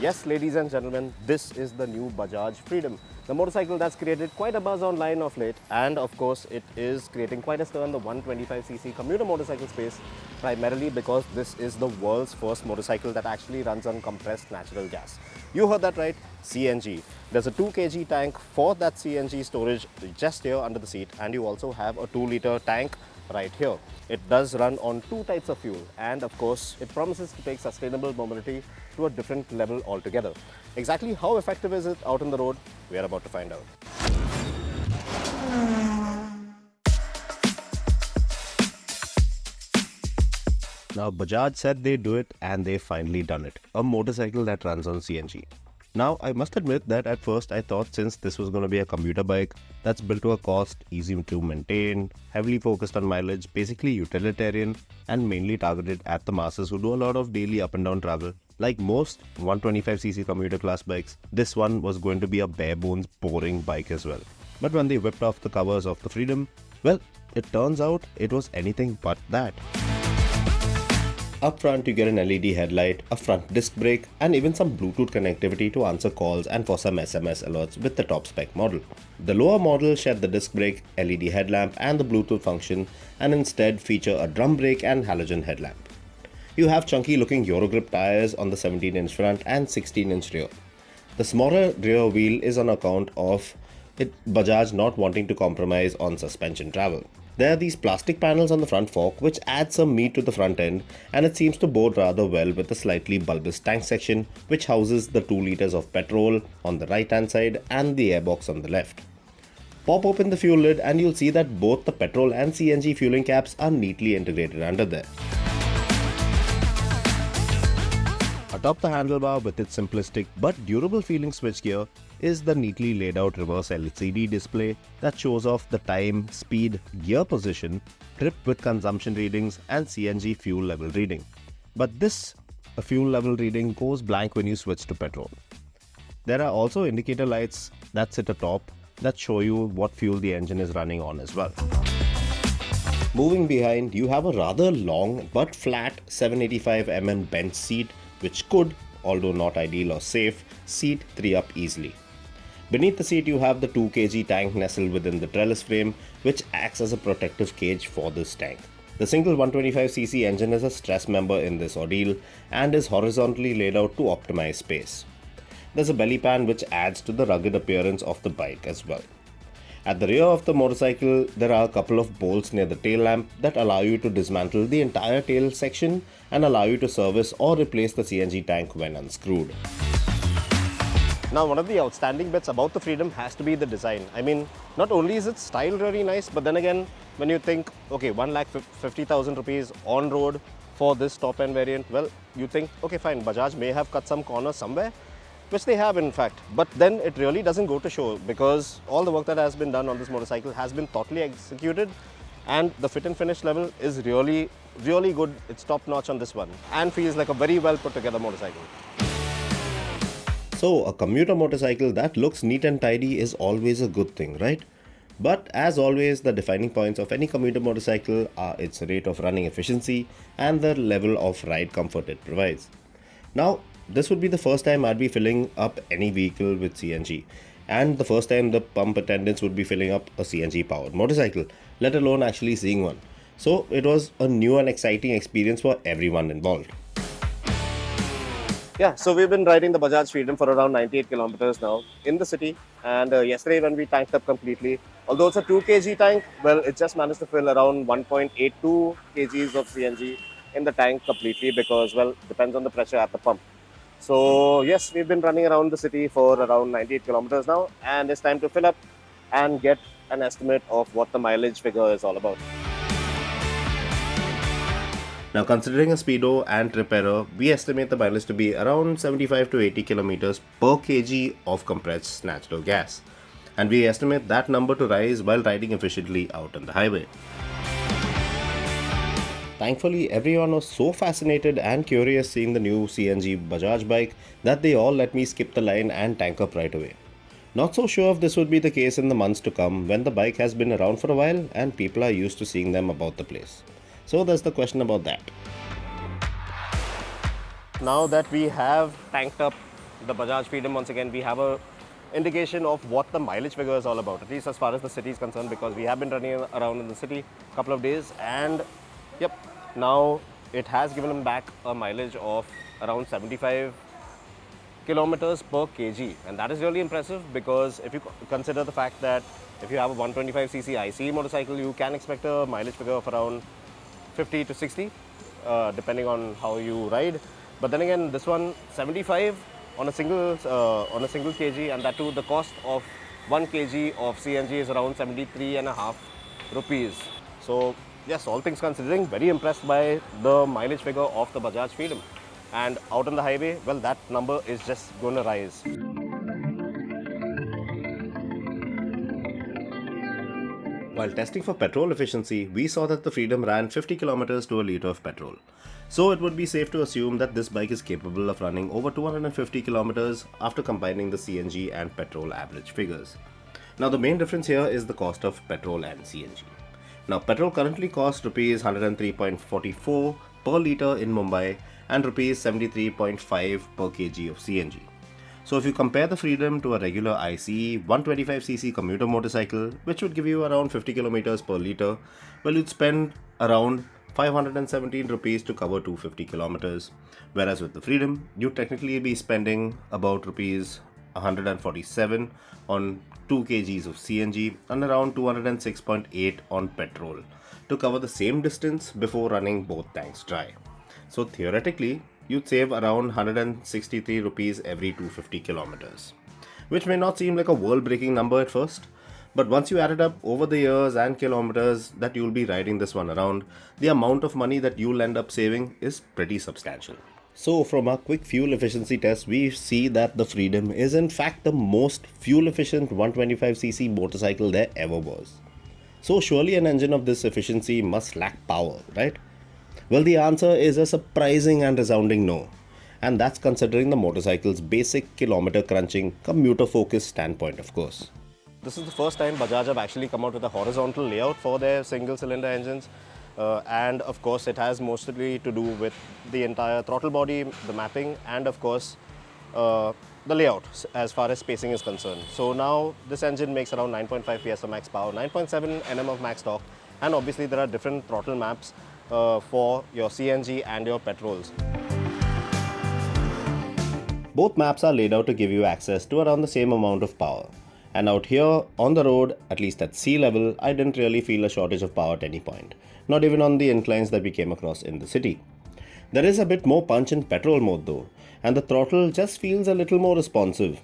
Yes, ladies and gentlemen, this is the new Bajaj Freedom. The motorcycle that's created quite a buzz online of late, and of course it is creating quite a stir in the 125cc commuter motorcycle space, primarily because this is the world's first motorcycle that actually runs on compressed natural gas. You heard that right, CNG. There's a 2 kg tank for that CNG storage just here under the seat, and you also have a 2-liter tank right here. It does run on 2 types of fuel, and of course it promises to take sustainable mobility to a different level altogether. Exactly how effective is it out on the road? We are about to find out. Now Bajaj said they'd do it, and they've finally done it. A motorcycle that runs on CNG. Now, I must admit that at first I thought since this was going to be a commuter bike that's built to a cost, easy to maintain, heavily focused on mileage, basically utilitarian, and mainly targeted at the masses who do a lot of daily up and down travel. Like most 125cc commuter class bikes, this one was going to be a bare bones boring bike as well. But when they whipped off the covers of the Freedom, well, it turns out it was anything but that. Up front, you get an LED headlight, a front disc brake, and even some Bluetooth connectivity to answer calls and for some SMS alerts with the top spec model. The lower model shed the disc brake, LED headlamp, and the Bluetooth function, and instead feature a drum brake and halogen headlamp. You have chunky looking Eurogrip tires on the 17-inch front and 16-inch rear. The smaller rear wheel is on account of Bajaj not wanting to compromise on suspension travel. There are these plastic panels on the front fork which add some meat to the front end, and it seems to bode rather well with the slightly bulbous tank section which houses the 2 liters of petrol on the right hand side and the airbox on the left. Pop open the fuel lid and you'll see that both the petrol and CNG fueling caps are neatly integrated under there. Atop the handlebar with its simplistic but durable feeling switchgear is the neatly laid out reverse LCD display that shows off the time, speed, gear position, trip with consumption readings, and CNG fuel level reading. But this fuel level reading goes blank when you switch to petrol. There are also indicator lights that sit atop that show you what fuel the engine is running on as well. Moving behind, you have a rather long but flat 785mm bench seat which could, although not ideal or safe, seat 3 up easily. Beneath the seat you have the 2 kg tank nestled within the trellis frame, which acts as a protective cage for this tank. The single 125cc engine is a stress member in this ordeal and is horizontally laid out to optimize space. There's a belly pan which adds to the rugged appearance of the bike as well. At the rear of the motorcycle, there are a couple of bolts near the tail lamp that allow you to dismantle the entire tail section and allow you to service or replace the CNG tank when unscrewed. Now, one of the outstanding bits about the Freedom has to be the design. I mean, not only is its style really nice, but then again, when you think, okay, 1,50,000 rupees on road for this top end variant, well, you think, okay, fine, Bajaj may have cut some corners somewhere, which they have in fact, but then it really doesn't go to show because all the work that has been done on this motorcycle has been thoughtfully executed, and the fit and finish level is really good. It's top notch on this one and feels like a very well put together motorcycle. So a commuter motorcycle that looks neat and tidy is always a good thing, right? But as always, the defining points of any commuter motorcycle are its rate of running efficiency and the level of ride comfort it provides. Now, this would be the first time I'd be filling up any vehicle with CNG, and the first time the pump attendants would be filling up a CNG powered motorcycle, let alone actually seeing one. So it was a new and exciting experience for everyone involved. Yeah, so we've been riding the Bajaj Freedom for around 98 kilometers now in the city, and yesterday when we tanked up completely, although it's a 2 kg tank, well, it just managed to fill around 1.82 kgs of CNG in the tank completely because, well, depends on the pressure at the pump. So yes, we've been running around the city for around 98 kilometers now, and it's time to fill up and get an estimate of what the mileage figure is all about. Now, considering a speedo and trip error, we estimate the mileage to be around 75 to 80 kilometers per kg of compressed natural gas, and we estimate that number to rise while riding efficiently out on the highway. Thankfully, everyone was so fascinated and curious seeing the new CNG Bajaj bike that they all let me skip the line and tank up right away. Not so sure if this would be the case in the months to come when the bike has been around for a while and people are used to seeing them about the place. So there's the question about that. Now that we have tanked up the Bajaj Freedom, once again, we have a indication of what the mileage figure is all about, at least as far as the city is concerned, because we have been running around in the city a couple of days, and yep, now it has given them back a mileage of around 75 kilometers per kg, and that is really impressive, because if you consider the fact that if you have a 125cc ICE motorcycle, you can expect a mileage figure of around 50 to 60, depending on how you ride. But then again, this one 75 on a single kg, and that too the cost of 1 kg of CNG is around 73.5 rupees. So yes, all things considering, very impressed by the mileage figure of the Bajaj Freedom. And out on the highway, well, that number is just going to rise. While testing for petrol efficiency, we saw that the Freedom ran 50 kilometers to a litre of petrol. So it would be safe to assume that this bike is capable of running over 250 kilometers after combining the CNG and petrol average figures. Now the main difference here is the cost of petrol and CNG. Now petrol currently costs Rs 103.44 per litre in Mumbai and Rs 73.5 per kg of CNG. So if you compare the Freedom to a regular ICE 125cc commuter motorcycle, which would give you around 50 kilometers per litre, well, you'd spend around 517 rupees to cover 250 kilometers. Whereas with the Freedom, you'd technically be spending about rupees 147 on 2 kgs of CNG and around 206.8 on petrol to cover the same distance before running both tanks dry. So theoretically, you'd save around 163 rupees every 250 kilometers, which may not seem like a world-breaking number at first, but once you add it up over the years and kilometers that you'll be riding this one around, the amount of money that you'll end up saving is pretty substantial. So from our quick fuel efficiency test, we see that the Freedom is in fact the most fuel efficient 125cc motorcycle there ever was. So surely an engine of this efficiency must lack power, right? Well, the answer is a surprising and resounding no. And that's considering the motorcycle's basic kilometer crunching, commuter focused standpoint, of course. This is the first time Bajaj have actually come out with a horizontal layout for their single cylinder engines. And of course, it has mostly to do with the entire throttle body, the mapping, and of course, the layout as far as spacing is concerned. So now this engine makes around 9.5 PS of max power, 9.7 Nm of max torque, and obviously there are different throttle maps for your CNG and your petrols. Both maps are laid out to give you access to around the same amount of power. And out here on the road, at least at sea level, I didn't really feel a shortage of power at any point, not even on the inclines that we came across in the city. There is a bit more punch in petrol mode though, and the throttle just feels a little more responsive.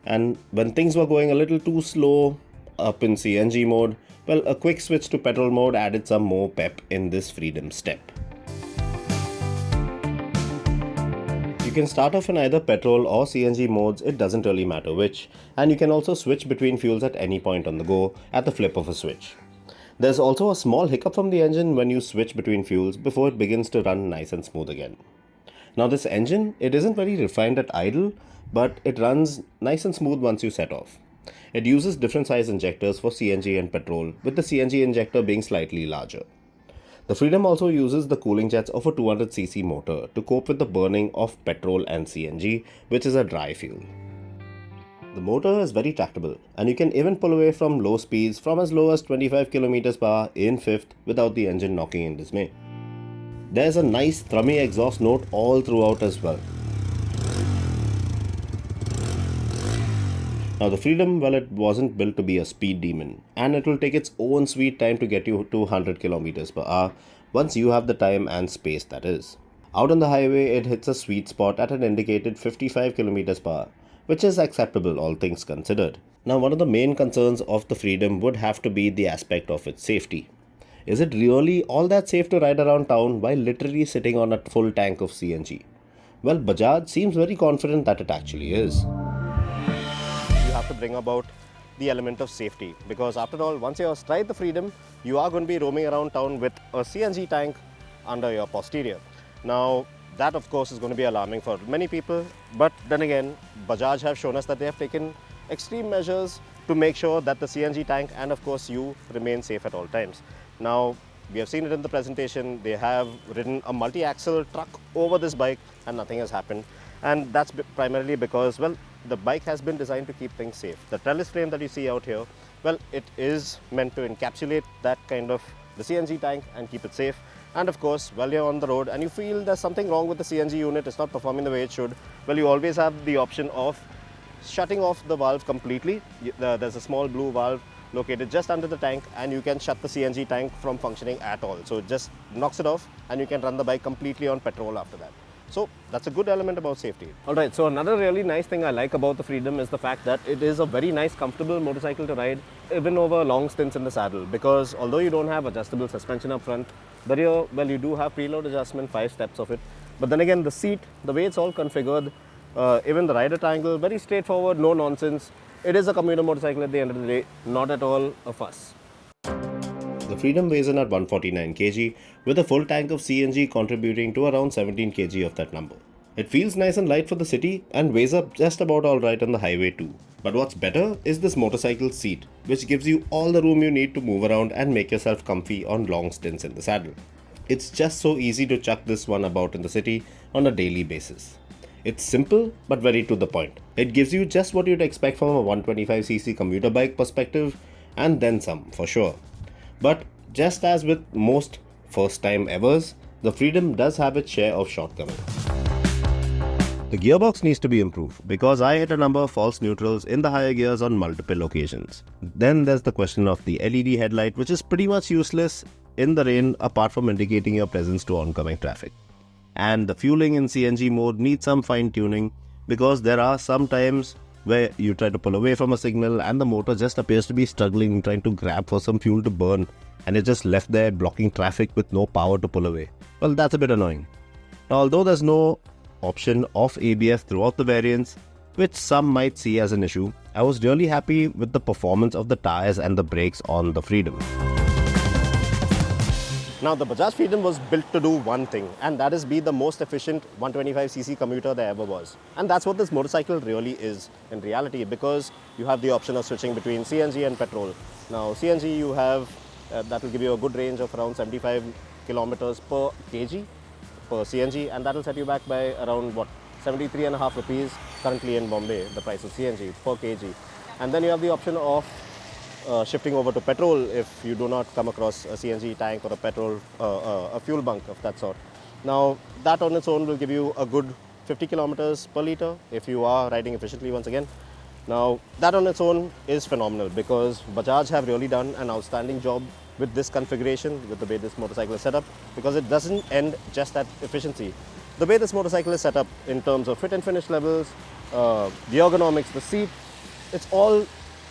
And when things were going a little too slow up in CNG mode, well, a quick switch to petrol mode added some more pep in this Freedom step. You can start off in either petrol or CNG modes, it doesn't really matter which, and you can also switch between fuels at any point on the go at the flip of a switch. There's also a small hiccup from the engine when you switch between fuels before it begins to run nice and smooth again. Now this engine, it isn't very refined at idle, but it runs nice and smooth once you set off. It uses different size injectors for CNG and petrol, with the CNG injector being slightly larger. The Freedom also uses the cooling jets of a 200cc motor to cope with the burning of petrol and CNG, which is a dry fuel. The motor is very tractable, and you can even pull away from low speeds from as low as 25 km per hour in fifth without the engine knocking in dismay. There's a nice thrummy exhaust note all throughout as well. Now the Freedom, well, it wasn't built to be a speed demon, and it will take its own sweet time to get you to 100 km per hour once you have the time and space, that is. Out on the highway, it hits a sweet spot at an indicated 55 km per hour, which is acceptable all things considered. Now one of the main concerns of the Freedom would have to be the aspect of its safety. Is it really all that safe to ride around town while literally sitting on a full tank of CNG? Well, Bajaj seems very confident that it actually is. You have to bring about the element of safety, because after all, once you astride the Freedom, you are going to be roaming around town with a CNG tank under your posterior. Now that of course is going to be alarming for many people, but then again, Bajaj have shown us that they have taken extreme measures to make sure that the CNG tank and of course you remain safe at all times. Now we have seen it in the presentation, they have ridden a multi-axle truck over this bike and nothing has happened. And that's primarily because, well, the bike has been designed to keep things safe. The trellis frame that you see out here, well, it is meant to encapsulate that kind of the CNG tank and keep it safe. And of course, while you're on the road and you feel there's something wrong with the CNG unit, it's not performing the way it should, well, you always have the option of shutting off the valve completely. There's a small blue valve located just under the tank, and you can shut the CNG tank from functioning at all. So it just knocks it off and you can run the bike completely on petrol after that. So that's a good element about safety. Alright, so another really nice thing I like about the Freedom is the fact that it is a very nice, comfortable motorcycle to ride even over long stints in the saddle, because although you don't have adjustable suspension up front, the rear, well, you do have preload adjustment, 5 steps of it. But then again, the seat, the way it's all configured, even the rider triangle, very straightforward, no nonsense. It is a commuter motorcycle at the end of the day, not at all a fuss. The Freedom weighs in at 149 kg, with a full tank of CNG contributing to around 17 kg of that number. It feels nice and light for the city and weighs up just about alright on the highway too. But what's better is this motorcycle seat, which gives you all the room you need to move around and make yourself comfy on long stints in the saddle. It's just so easy to chuck this one about in the city on a daily basis. It's simple but very to the point. It gives you just what you'd expect from a 125cc commuter bike perspective, and then some for sure. But just as with most first time evers, the Freedom does have its share of shortcomings. The gearbox needs to be improved because I hit a number of false neutrals in the higher gears on multiple occasions. Then there's the question of the LED headlight, which is pretty much useless in the rain apart from indicating your presence to oncoming traffic. And the fueling in CNG mode needs some fine tuning because there are some times where you try to pull away from a signal and the motor just appears to be struggling, trying to grab for some fuel to burn, and it's just left there blocking traffic with no power to pull away. Well, that's a bit annoying. Now, although there's no option of ABS throughout the variants, which some might see as an issue, I was really happy with the performance of the tires and the brakes on the Freedom. Now, the Bajaj Freedom was built to do one thing, and that is be the most efficient 125cc commuter there ever was. And that's what this motorcycle really is in reality, because you have the option of switching between CNG and petrol. Now, CNG you have, that will give you a good range of around 75 kilometers per kg per CNG, and that will set you back by around 73.5 rupees currently in Bombay, the price of CNG per kg. And then you have the option of shifting over to petrol if you do not come across a CNG tank or a petrol, a fuel bunk of that sort. Now, that on its own will give you a good 50 kilometers per litre if you are riding efficiently once again. Now, that on its own is phenomenal because Bajaj have really done an outstanding job with this configuration, with the way this motorcycle is set up, because it doesn't end just at efficiency. The way this motorcycle is set up in terms of fit and finish levels, the ergonomics, the seat, it's all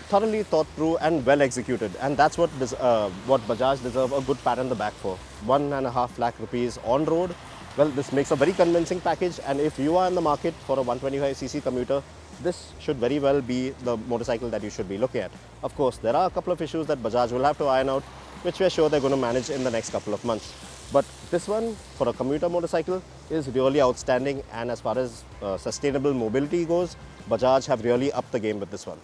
thoroughly thought through and well executed, and that's what Bajaj deserve a good pat on the back for. 1.5 lakh rupees on road. Well, this makes a very convincing package, and if you are in the market for a 125cc commuter, this should very well be the motorcycle that you should be looking at. Of course, there are a couple of issues that Bajaj will have to iron out, which we're sure they're going to manage in the next couple of months. But this one, for a commuter motorcycle, is really outstanding, and as far as sustainable mobility goes, Bajaj have really upped the game with this one.